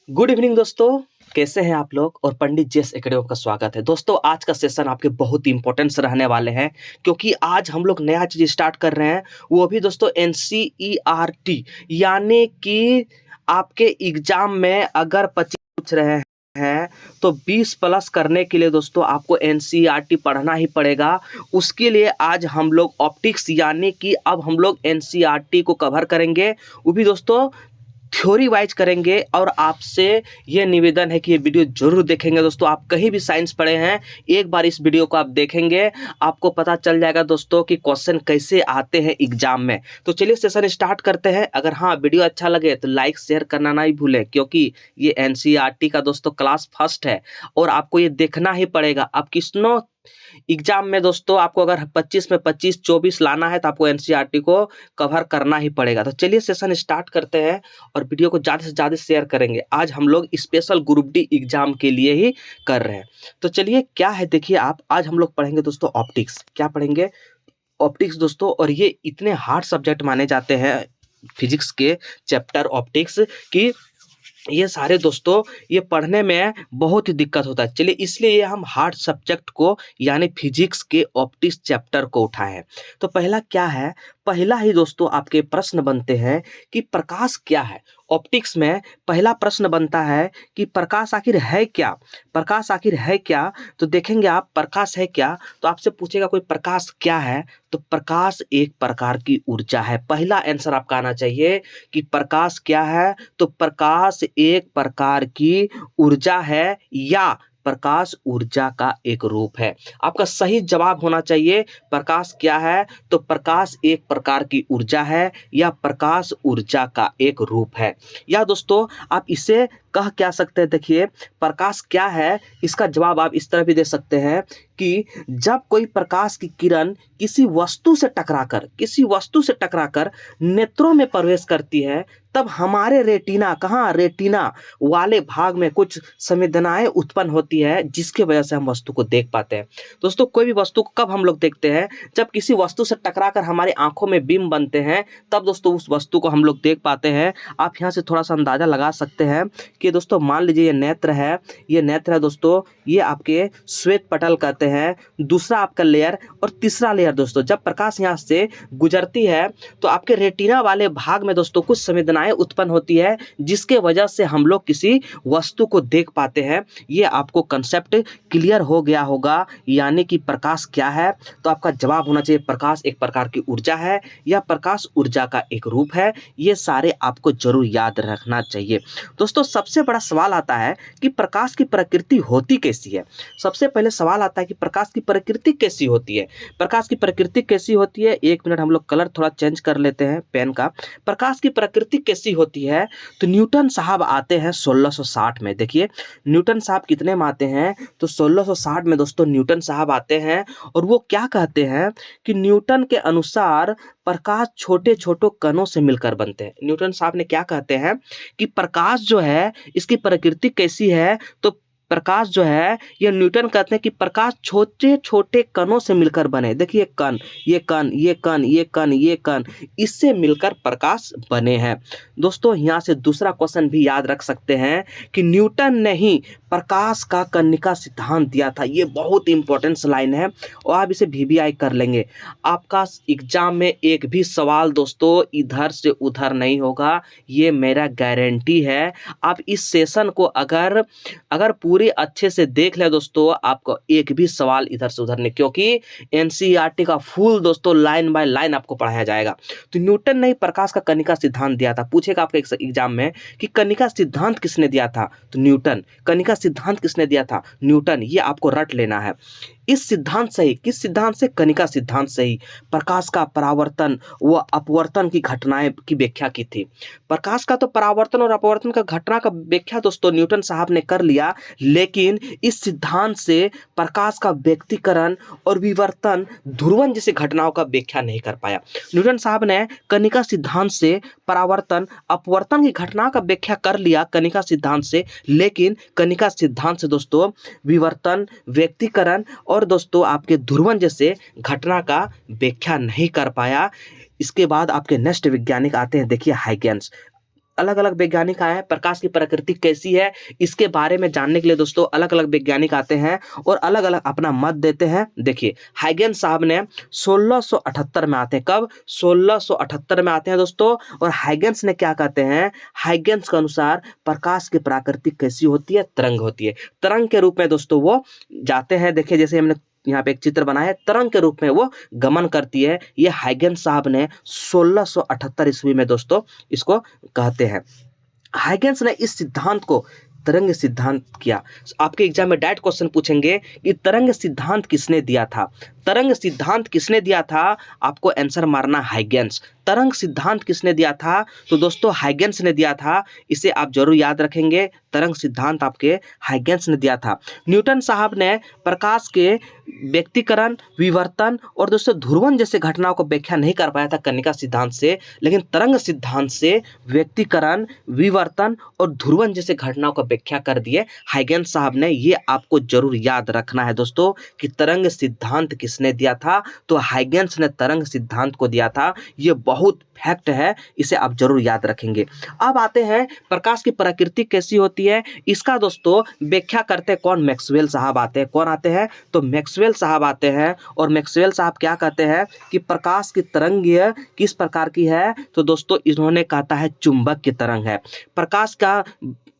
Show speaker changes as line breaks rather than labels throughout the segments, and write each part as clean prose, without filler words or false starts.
Good evening दोस्तों। कैसे हैं आप लोग? और पंडित जीएस एकेडमी का स्वागत है। दोस्तों आज का सेशन आपके बहुत इंपॉर्टेंट रहने वाले हैं, क्योंकि आज हम लोग नया चीज स्टार्ट कर रहे हैं। वो भी दोस्तों एनसीईआरटी, यानी कि आपके एग्जाम में अगर 25 पूछ रहे हैं तो 20 प्लस करने के लिए दोस्तों आपको एनसीईआरटी पढ़ना ही पड़ेगा। उसके लिए आज हम लोग ऑप्टिक्स, यानी कि अब हम लोग एनसीईआरटी को कवर करेंगे, वो भी दोस्तों थ्योरी वाइज करेंगे। और आपसे ये निवेदन है कि ये वीडियो जरूर देखेंगे दोस्तों। आप कहीं भी साइंस पढ़े हैं, एक बार इस वीडियो को आप देखेंगे, आपको पता चल जाएगा दोस्तों कि क्वेश्चन कैसे आते हैं एग्जाम में। तो चलिए सेशन स्टार्ट करते हैं। अगर हाँ वीडियो अच्छा लगे तो लाइक शेयर करना नहीं भूलें, क्योंकि ये एनसीईआरटी का दोस्तों क्लास फर्स्ट है और आपको ये देखना ही पड़ेगा। आप किसनो एग्जाम में दोस्तों आपको अगर 25 में 25 24 लाना है तो आपको एनसीईआरटी को कवर करना ही पड़ेगा। तो चलिए सेशन स्टार्ट करते हैं और वीडियो को ज़्यादा से ज़्यादा शेयर करेंगे। आज हम लोग स्पेशल ग्रुप डी एग्जाम के लिए ही कर रहे हैं। तो चलिए क्या है देखिए आप, आज हम लोग पढ़ेंगे दोस्तों ऑप्टिक्स। क्या पढ़ेंगे? ऑप्टिक्स दोस्तों। और ये इतने हार्ड सब्जेक्ट माने जाते हैं फिजिक्स के चैप्टर ऑप्टिक्स की ये सारे दोस्तों ये पढ़ने में बहुत ही दिक्कत होता है। चलिए इसलिए ये हम हार्ड सब्जेक्ट को यानी फिजिक्स के ऑप्टिक्स चैप्टर को उठाए हैं। तो पहला क्या है, पहला ही दोस्तों आपके प्रश्न बनते हैं कि प्रकाश क्या है। ऑप्टिक्स में पहला प्रश्न बनता है कि प्रकाश आखिर है क्या। प्रकाश आखिर है क्या, तो देखेंगे आप प्रकाश है क्या, तो आपसे पूछेगा कोई प्रकाश क्या है, तो प्रकाश एक प्रकार की ऊर्जा है। पहला आंसर आपका आना चाहिए कि प्रकाश क्या है, तो प्रकाश एक प्रकार की ऊर्जा है या प्रकाश ऊर्जा का एक रूप है। आपका सही जवाब होना चाहिए प्रकाश क्या है, तो प्रकाश एक प्रकार की ऊर्जा है या प्रकाश ऊर्जा का एक रूप है। या दोस्तों आप इसे कह क्या सकते हैं, देखिए प्रकाश क्या है, इसका जवाब आप इस तरह भी दे सकते हैं कि जब कोई प्रकाश की किरण किसी वस्तु से टकराकर नेत्रों में प्रवेश करती है, तब हमारे रेटिना, कहाँ, रेटिना वाले भाग में कुछ संवेदनाएं उत्पन्न होती है, जिसके वजह से हम वस्तु को देख पाते हैं। दोस्तों कोई भी वस्तु को कब हम लोग देखते हैं, जब किसी वस्तु से टकराकर हमारी आंखों में बीम बनते हैं, तब दोस्तों उस वस्तु को हम लोग देख पाते हैं। आप यहाँ से थोड़ा सा अंदाजा लगा सकते हैं कि दोस्तों मान लीजिए ये नेत्र है, ये नेत्र है दोस्तों, ये आपके श्वेत पटल कहते हैं, दूसरा आपका लेयर, और तीसरा लेयर दोस्तों जब प्रकाश यहाँ से गुजरती है तो आपके रेटिना वाले भाग में दोस्तों कुछ संवेदनाएं उत्पन्न होती है, जिसके वजह से हम लोग किसी वस्तु को देख पाते हैं। ये आपको कंसेप्ट क्लियर हो गया होगा। यानी कि प्रकाश क्या है, तो आपका जवाब होना चाहिए प्रकाश एक प्रकार की ऊर्जा है या प्रकाश ऊर्जा का एक रूप है। ये सारे आपको जरूर याद रखना चाहिए। दोस्तों सबसे बड़ा सवाल आता है कि प्रकाश की प्रकृति होती कैसी है। सबसे पहले सवाल आता है कि प्रकाश की प्रकृति कैसी होती है। प्रकाश की प्रकृति कैसी होती है, एक मिनट हम लोग कलर थोड़ा चेंज कर लेते हैं पेन का। प्रकाश की प्रकृति कैसी होती है, तो न्यूटन साहब आते हैं 1660 में। देखिए न्यूटन साहब कितने में आते हैं, तो 1660 में दोस्तों न्यूटन साहब आते हैं। और वो क्या कहते हैं कि न्यूटन के अनुसार प्रकाश छोटे छोटे कणों से मिलकर बनते हैं। न्यूटन साहब ने क्या कहते हैं कि प्रकाश जो है इसकी प्रकृति कैसी है, तो प्रकाश जो है ये न्यूटन कहते हैं कि प्रकाश छोटे छोटे कणों से मिलकर बने। देखिए कण, ये कण, ये कण, ये कण, ये कण, इससे मिलकर प्रकाश बने हैं। दोस्तों यहाँ से दूसरा क्वेश्चन भी याद रख सकते हैं कि न्यूटन ने ही प्रकाश का कनिका सिद्धांत दिया था। ये बहुत इंपॉर्टेंट लाइन है और आप इसे वीवीआई कर लेंगे। आपका एग्जाम में एक भी सवाल दोस्तों इधर से उधर नहीं होगा, ये मेरा गारंटी है। आप इस सेशन को अगर पूरे अच्छे से देख ले दोस्तों, आपको एक भी सवाल इधर से उधर नहीं, क्योंकि एनसीईआरटी का फुल दोस्तों लाइन बाय लाइन आपको पढ़ाया जाएगा। तो न्यूटन ने प्रकाश का कनिका सिद्धांत दिया था। पूछेगा आपके एग्जाम में कि कनिका सिद्धांत किसने दिया था, तो न्यूटन। कनिका सिद्धांत किसने दिया था, न्यूटन। ये आपको रट लेना है। इस सिद्धांत से ही, किस सिद्धांत से, कनिका सिद्धांत से ही प्रकाश का परावर्तन व अपवर्तन की घटनाएं की व्याख्या की थी। प्रकाश का तो परावर्तन और अपवर्तन का घटना का व्याख्या दोस्तों न्यूटन साहब ने कर लिया, लेकिन इस सिद्धांत से प्रकाश का व्यक्तीकरण और विवर्तन, ध्रुवन जैसी घटनाओं का व्याख्या नहीं कर पाया। न्यूटन साहब ने कनिका सिद्धांत से परावर्तन अपवर्तन की घटना का व्याख्या कर लिया कनिका सिद्धांत से, लेकिन कनिका सिद्धांत से दोस्तों विवर्तन, व्यक्तीकरण और दोस्तों आपके ध्रुवन जैसे घटना का व्याख्या नहीं कर पाया। इसके बाद आपके नेक्स्ट वैज्ञानिक आते हैं, देखिए हाइगेंस। अलग अलग वैज्ञानिक आए हैं, प्रकाश की प्रकृति कैसी है इसके बारे में जानने के लिए दोस्तों अलग अलग वैज्ञानिक आते हैं और अलग अलग अपना मत देते हैं। देखिए हाइगेंस साहब ने 1678 में आते हैं। कब? 1678 में आते हैं दोस्तों। और हाइगेंस ने क्या कहते हैं? हाइगेंस के अनुसार प्रकाश की प्रकृति कैसी होती है? तरंग होती है। तरंग के रूप में दोस्तों वो जाते हैं। देखिए जैसे हमने यहाँ पे एक चित्र बनाया है, तरंग के रूप में वो गमन करती है। ये हाइगेंस साहब ने 1678 ईस्वी में दोस्तों इसको कहते हैं। हाइगेंस ने इस सिद्धांत को तरंग सिद्धांत किया। आपके एग्जाम में डायरेक्ट क्वेश्चन पूछेंगे कि तरंग सिद्धांत किसने दिया था? तरंग सिद्धांत किसने दिया था? आपको आंसर मारना हाइगेंस। तरंग सिद्धांत किसने दिया था? तो दोस्तों हाइगेंस ने दिया था। इसे आप जरूर याद रखेंगे। तरंग सिद्धांत आपके हाइगेंस ने दिया था। न्यूटन साहब ने प्रकाश के व्यक्तीकरण, विवर्तन और दोस्तों ध्रुवण जैसे घटनाओं को व्याख्या नहीं कर पाया था कनिका सिद्धांत से, लेकिन तरंग सिद्धांत से व्यक्तीकरण, विवर्तन और ध्रुवण जैसे घटनाओं को व्याख्या कर दिए हाइगेंस साहब ने। ये आपको जरूर याद रखना है दोस्तों कि तरंग सिद्धांत किसने दिया था? तो हाइगेंस ने तरंग सिद्धांत को दिया था। ये बहुत फैक्ट है, इसे आप जरूर याद रखेंगे। अब आते हैं प्रकाश की प्रकृति कैसी होती है, इसका दोस्तों व्याख्या करते कौन? मैक्सवेल साहब आते हैं। कौन आते हैं? तो मैक्सवेल साहब आते हैं। और मैक्सवेल साहब क्या कहते हैं कि प्रकाश की तरंग किस प्रकार की है? तो दोस्तों इन्होंने कहता है चुंबक की तरंग है। प्रकाश का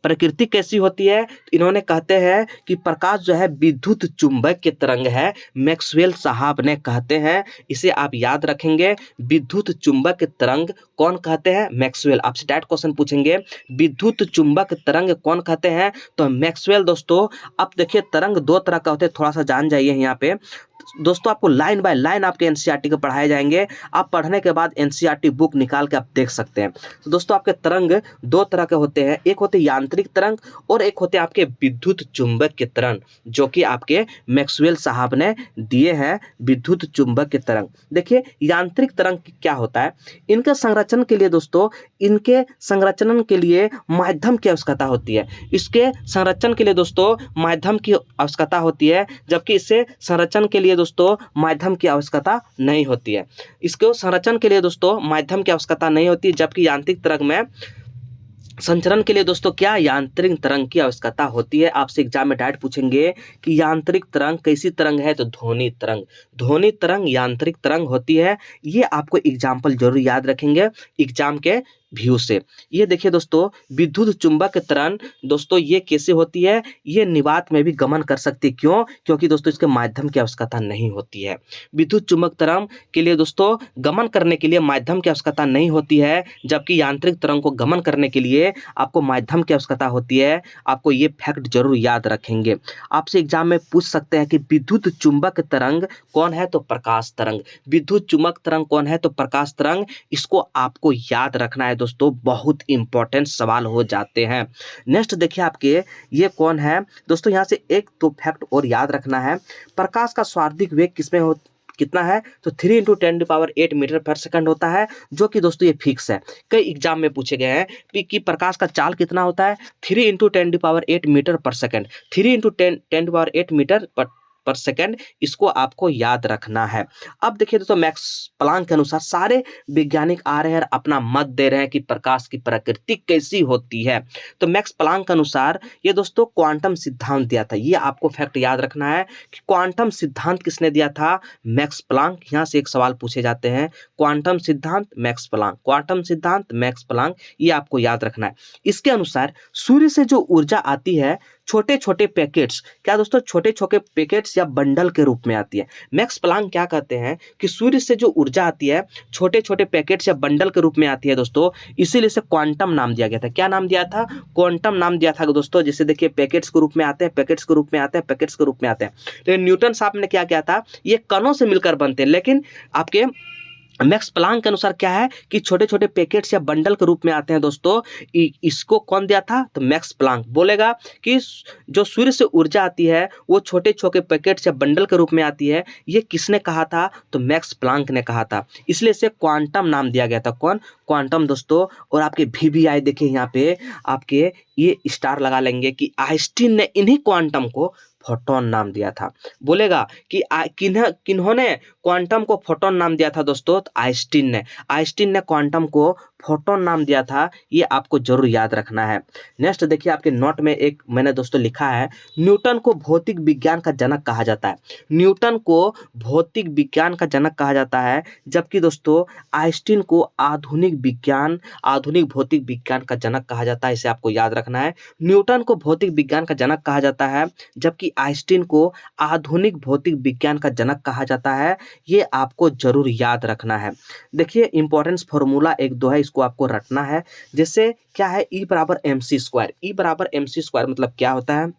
प्रकृति कैसी होती है? इन्होंने कहते हैं कि प्रकाश जो है विद्युत चुंबक की तरंग है। मैक्सवेल साहब ने कहते हैं, इसे आप याद रखेंगे। विद्युत चुंबक की तरंग कौन कहते हैं? मैक्सवेल। आपसे डायरेक्ट क्वेश्चन पूछेंगे विद्युत चुंबक तरंग कौन कहते हैं? तो मैक्सवेल दोस्तों। अब देखिए तरंग दो तरह का होते हैं, थोड़ा सा जान जाइए यहाँ पे दोस्तों। आपको लाइन बाय लाइन आपके एनसीईआरटी को पढ़ाए जाएंगे। आप पढ़ने के बाद एनसीईआरटी बुक निकाल के आप देख सकते हैं। तो दोस्तों आपके तरंग दो तरह के होते हैं, एक होते यांत्रिक तरंग और एक होते आपके विद्युत चुंबक के तरंग, जो कि आपके मैक्सवेल साहब ने दिए हैं। विद्युत चुंबक के तरंग देखिए यांत्रिक तरंग क्या होता है। इनके संरचना के लिए दोस्तों, इनके संरचना के लिए माध्यम की आवश्यकता होती है। इसके संरचना के लिए दोस्तों माध्यम की आवश्यकता होती है, जबकि इसे संरचना के लिए दोस्तों माध्यम की आवश्यकता नहीं होती है। इसको संरचना के लिए दोस्तों माध्यम की आवश्यकता नहीं होती, जबकि यांत्रिक तरंग में संचरण के लिए दोस्तों क्या? यांत्रिक तरंग की आवश्यकता होती है। आपसे एग्जाम में डायरेक्ट पूछेंगे कि यांत्रिक तरंग कैसी तरंग है? तो ध्वनि तरंग। ध्वनि तरंग यांत्रिक तरंग होती है। ये आपको एग्जाम्पल जरूर याद रखेंगे एग्जाम के व्यू से। ये देखिए दोस्तों विद्युत चुंबक तरंग दोस्तों ये कैसे होती है? ये निवात में भी गमन कर सकती है। क्यों? क्योंकि दोस्तों इसके माध्यम की आवश्यकता नहीं होती है। विद्युत चुंबक तरंग के लिए दोस्तों गमन करने के लिए माध्यम की आवश्यकता नहीं होती है, जबकि यांत्रिक तरंग को गमन करने के लिए आपको माध्यम की आवश्यकता होती है। आपको ये फैक्ट जरूर याद रखेंगे। आपसे एग्जाम में पूछ सकते हैं कि विद्युत चुंबक तरंग कौन है? तो प्रकाश तरंग। विद्युत चुंबक तरंग कौन है? तो प्रकाश तरंग। इसको आपको याद रखना है दोस्तों, बहुत इंपॉर्टेंट सवाल हो जाते हैं। नेक्स्ट देखिए आपके ये कौन है दोस्तों? यहाँ से एक तो फैक्ट और याद रखना है। प्रकाश का सर्वाधिक वेग किसमें कितना है? तो 3 × 10⁸ मीटर पर सेकंड होता है, जो कि दोस्तों ये फिक्स है। कई एग्जाम में पूछे गए हैं कि प्रकाश का चाल कितना होता है? 3 × 10⁸ मीटर पर सेकंड। 3 × 10⁸ मीटर पर सेकंड, इसको आपको याद रखना है। अब देखिए दोस्तों मैक्स प्लांक के अनुसार सारे वैज्ञानिक आ रहे हैं और अपना मत दे रहे हैं कि प्रकाश की प्रकृति कैसी होती है। तो मैक्स प्लांक के अनुसार ये दोस्तों क्वांटम सिद्धांत दिया था। ये आपको फैक्ट याद रखना है कि क्वांटम सिद्धांत किसने दिया था? Max Planck. यहाँ से एक सवाल पूछे जाते हैं, क्वांटम सिद्धांत मैक्स प्लांक, क्वांटम सिद्धांत मैक्स प्लांक, ये आपको याद रखना है। इसके अनुसार सूर्य से जो ऊर्जा आती है छोटे छोटे पैकेट्स, क्या दोस्तों? छोटे छोटे पैकेट्स या बंडल के रूप में आती है। मैक्स प्लांक क्या कहते हैं कि सूर्य से जो ऊर्जा आती है छोटे छोटे पैकेट्स या बंडल के रूप में आती है दोस्तों, इसीलिए इसे क्वांटम नाम दिया गया था। क्या नाम दिया था? क्वांटम नाम दिया था दोस्तों। जैसे देखिए पैकेट्स के रूप में आते हैं, पैकेट्स के रूप में आते हैं, पैकेट्स के रूप में आते हैं। लेकिन न्यूटन साहब ने क्या किया था? ये कणों से मिलकर बनते हैं, लेकिन आपके मैक्स प्लांक के अनुसार क्या है कि छोटे छोटे पैकेट्स या बंडल के रूप में आते हैं दोस्तों। इसको कौन दिया था? तो मैक्स प्लांक। बोलेगा कि जो सूर्य से ऊर्जा आती है वो छोटे छोटे पैकेट्स या बंडल के रूप में आती है। ये किसने कहा था? तो मैक्स प्लांक ने कहा था। इसलिए इसे क्वांटम नाम दिया गया था। कौन? क्वांटम दोस्तों। और आपके VVI देखिए यहाँ पे आपके ये स्टार लगा लेंगे कि आइंस्टीन ने इन्हीं क्वांटम को फोटोन नाम दिया था। बोलेगा कि किन्होंने क्वांटम को फोटोन नाम दिया था दोस्तों? तो आइंस्टीन ने क्वांटम को फोटोन नाम दिया था। ये आपको जरूर याद रखना है। नेक्स्ट देखिए, आपके नोट में एक मैंने दोस्तों लिखा है, न्यूटन को भौतिक विज्ञान का जनक कहा जाता है। न्यूटन को भौतिक विज्ञान का जनक कहा जाता है, जबकि दोस्तों आइंस्टीन को आधुनिक भौतिक विज्ञान का जनक कहा जाता है। इसे आपको याद रखना है। न्यूटन को भौतिक विज्ञान का जनक कहा जाता है, जबकि आइंस्टीन को आधुनिक भौतिक विज्ञान का जनक कहा जाता है। ये आपको जरूर याद रखना है। देखिए, इंपॉर्टेंस फॉर्मूला एक दो है, इसको आपको रटना है। जैसे क्या है, E बराबर mc स्क्वायर मतलब क्या होता है?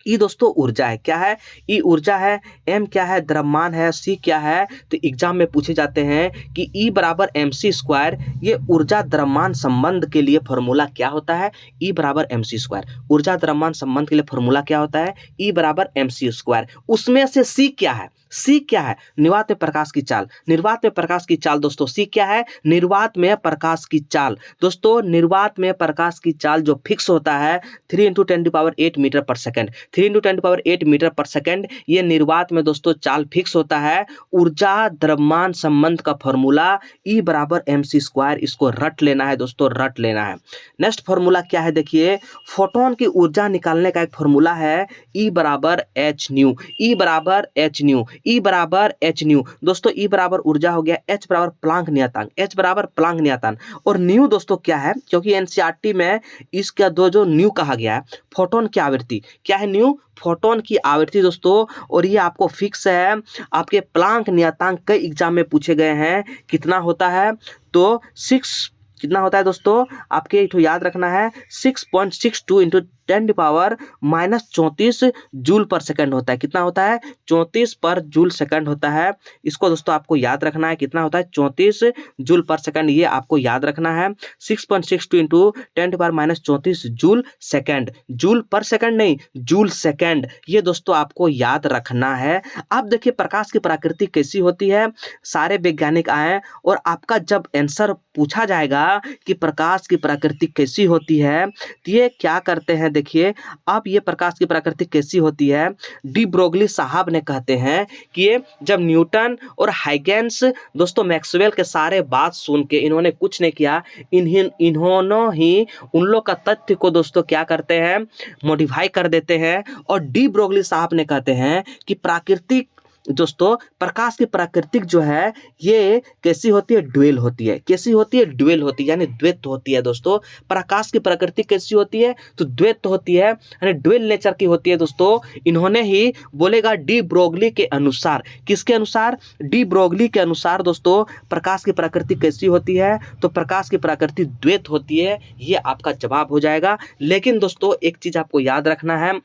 ई दोस्तों ऊर्जा है। क्या है? ई ऊर्जा है। एम क्या है? द्रव्यमान है। सी क्या है? तो एग्जाम में पूछे जाते हैं कि ई बराबर एम सी स्क्वायर, ये ऊर्जा द्रव्यमान संबंध के लिए फॉर्मूला क्या होता है? ई बराबर एम सी स्क्वायर। ऊर्जा द्रव्यमान संबंध के लिए फॉर्मूला क्या होता है? ई बराबर एम सी स्क्वायर। उसमें से सी क्या है? सी क्या है? निर्वात में प्रकाश की चाल। निर्वात में प्रकाश की चाल दोस्तों, सी क्या है? निर्वात में प्रकाश की चाल। दोस्तों निर्वात में प्रकाश की चाल जो फिक्स होता है 3 × 10⁸ मीटर पर सेकंड, 3 × 10⁸ मीटर पर सेकंड, ये निर्वात में दोस्तों चाल फिक्स होता है। ऊर्जा द्रव्यमान संबंध का फॉर्मूला ई बराबर एम सी स्क्वायर। इसको रट लेना है दोस्तों, रट लेना है। नेक्स्ट फॉर्मूला क्या है? देखिए, फोटोन की ऊर्जा निकालने का एक फॉर्मूला है ई बराबर एच न्यू। ई बराबर एच न्यू। ई बराबर एच न्यू। दोस्तों ई बराबर ऊर्जा हो गया, एच बराबर प्लांक नियतांक, एच बराबर प्लांक नियतांक। और न्यू दोस्तों क्या है? क्योंकि एनसीईआरटी में इसका दो जो न्यू कहा गया है, फोटोन की आवृत्ति क्या है? न्यू, फोटोन की आवृत्ति दोस्तों। और ये आपको फिक्स है। आपके प्लांक नियतांक कई एग्जाम में पूछे गए हैं। कितना होता है? तो 6 कितना होता है दोस्तों? आपके तो याद रखना है 6.62 × 10⁻−34 जूल पर सेकंड होता है। कितना होता है? 34 पर जूल सेकंड होता है। इसको दोस्तों आपको याद रखना है। कितना होता है? 34 जूल पर सेकंड। ये आपको याद रखना है। 6.62 × 10⁻34 जूल सेकंड। जूल पर सेकंड नहीं, जूल सेकंड। ये दोस्तों आपको याद रखना है। अब देखिए, प्रकाश की प्रकृति कैसी होती है? सारे वैज्ञानिक आए और आपका जब आंसर पूछा जाएगा कि प्रकाश की प्रकृति कैसी होती है, तो ये क्या करते हैं? देखिए, अब ये प्रकाश की प्रकृति कैसी होती है, डी ब्रोगली साहब ने कहते हैं कि ये जब न्यूटन और हाइगेंस दोस्तों मैक्सवेल के सारे बात सुन के इन्होंने कुछ नहीं किया, इन्होंने ही उन लोग का तथ्य को दोस्तों क्या करते हैं? मॉडिफाई कर देते हैं। और डी ब्रोगली साहब ने कहते हैं कि प्राकृतिक दोस्तों प्रकाश की प्राकृतिक जो है ये कैसी होती है? ड्यूअल होती है। कैसी होती है? ड्यूअल होती है, यानी द्वैत होती है दोस्तों। प्रकाश की प्रकृति कैसी होती है? तो द्वैत होती है, यानी ड्यूअल नेचर की होती है दोस्तों। इन्होंने ही बोलेगा डी ब्रोगली के अनुसार। किसके अनुसार? डी ब्रोगली के अनुसार दोस्तों प्रकाश की प्रकृति कैसी होती है? तो प्रकाश की प्रकृति द्वैत होती है। ये आपका जवाब हो जाएगा। लेकिन दोस्तों एक चीज आपको याद रखना है,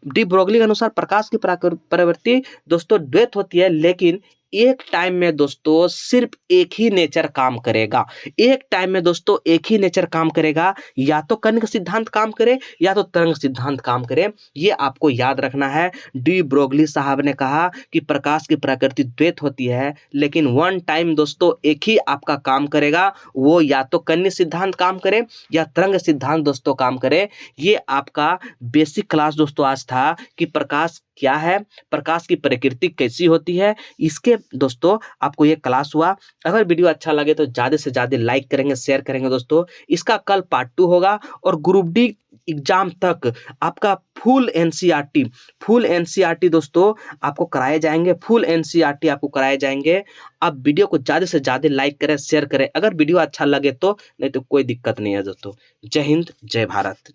डी ब्रोगली के अनुसार प्रकाश की प्रवृत्ति दोस्तों द्वैत होती है, लेकिन एक टाइम में दोस्तों सिर्फ एक ही नेचर काम करेगा। एक टाइम में दोस्तों एक ही नेचर काम करेगा, या तो कण का सिद्धांत काम करे या तो तरंग सिद्धांत काम करे। ये आपको याद रखना है। डी ब्रोगली साहब ने कहा कि प्रकाश की प्रकृति द्वैत होती है, लेकिन वन टाइम दोस्तों एक ही आपका काम करेगा, वो या तो कण सिद्धांत काम करे या तरंग सिद्धांत दोस्तों काम करे। ये आपका बेसिक क्लास दोस्तों आज था कि प्रकाश क्या है, प्रकाश की प्रकृति कैसी होती है। इसके दोस्तों आपको ये क्लास हुआ। अगर वीडियो अच्छा लगे तो ज़्यादा से ज़्यादा लाइक करेंगे, शेयर करेंगे दोस्तों। इसका कल पार्ट 2 होगा और ग्रुप डी एग्जाम तक आपका फुल एनसीईआरटी दोस्तों आपको कराए जाएंगे। फुल एनसीईआरटी आपको कराए जाएंगे। आप वीडियो को ज़्यादा से ज़्यादा लाइक करें, शेयर करें अगर वीडियो अच्छा लगे तो, नहीं तो कोई दिक्कत नहीं है दोस्तों। जय हिंद, जय भारत।